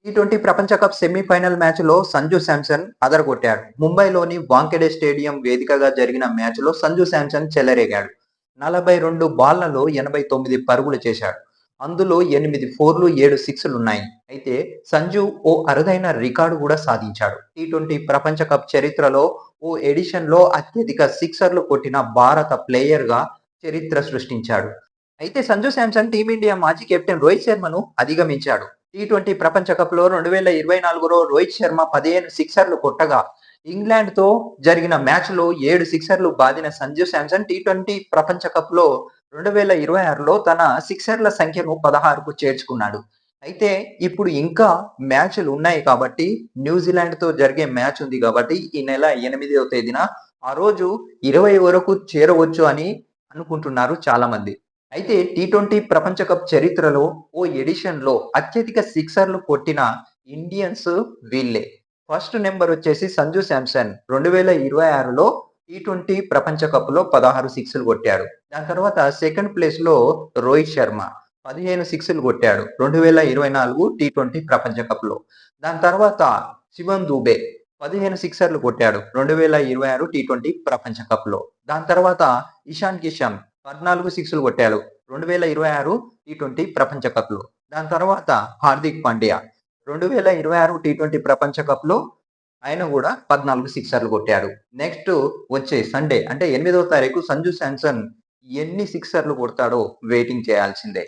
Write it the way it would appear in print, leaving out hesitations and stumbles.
T20 ప్రపంచ cup semi-final మ్యాచ్‌లో సంజు శాంసన్ అదరగొట్టాడు. ముంబైలోని వాంఖెడే స్టేడియం వేదికగా జరిగిన మ్యాచ్‌లో సంజు శాంసన్ చెలరేగాడు. 42 బాళ్లలో 89 పరుగులు చేశాడు. అందులో 8 ఫోర్లు, 7 సిక్స్‌లున్నాయి. అయితే సంజు ఓ అరుదైన రికార్డు కూడా సాధించాడు. టీ20 ప్రపంచ కప్ చరిత్రలో ఓ ఎడిషన్‌లో అత్యధిక సిక్సర్లు కొట్టిన భారత ప్లేయర్‌గా చరిత్ర సృష్టించాడు. అయితే సంజు శాంసన్ టీమిండియా మాజీ కెప్టెన్ రోహిత్ శర్మను అధిగమించాడు. టీ20 ప్రపంచ కప్‌లో 2024లో రోహిత్ శర్మ 15 సిక్సర్లు కొట్టగా, ఇంగ్లాండ్‌తో జరిగిన మ్యాచ్‌లో 7 సిక్సర్లు బాదిన సంజు శాంసన్ టీ20 ప్రపంచ కప్‌లో 2026లో తన సిక్సర్ల సంఖ్యను 16కు చేర్చుకున్నాడు. అయితే ఇప్పుడు ఇంకా మ్యాచ్‌లు ఉన్నాయి కాబట్టి న్యూజిలాండ్‌తో జరిగే మ్యాచ్ ఉంది కాబట్టి ఈ నెల 8వ తేదీన ఆ రోజు 20 వరకు చేరవచ్చు అని అనుకుంటున్నారు చాలామంది. అయితే టీ20 ప్రపంచ కప్ చరిత్రలో ఓ ఎడిషన్‌లో అత్యధిక సిక్సర్లు కొట్టిన ఇండియన్స్ వీళ్ళే. ఫస్ట్ నంబర్ వచ్చేసి సంజు శాంసన్ 2026లో టీ20 ప్రపంచ కప్‌లో 16 సిక్స్‌లు కొట్టాడు. దాని తర్వాత సెకండ్ ప్లేస్‌లో రోహిత్ శర్మ 15 సిక్స్‌లు కొట్టాడు. 2024 టీ20 ప్రపంచ కప్‌లో. దాని తర్వాత శివం దూబే 15 సిక్సర్లు కొట్టాడు. 2026 టీ20 ప్రపంచ కప్‌లో. దాని తర్వాత ఇషాన్ కిషన్ 14 సిక్స్‌లు కొట్టాడు. 2026 టీ20 ప్రపంచ కప్‌లో. దాని తర్వాత హార్దిక్ పాండ్యా 2026 టీ20 ప్రపంచ కప్‌లో ఆయన గూడా 14 సిక్సర్లు కొట్టాడు. నెక్స్ట్ వచ్చే సండే అంటే 8వ తారీఖు సంజు శాంసన్ ఎన్ని సిక్సర్లు కొడతాడో వెయిటింగ్ చేయాల్సిందే.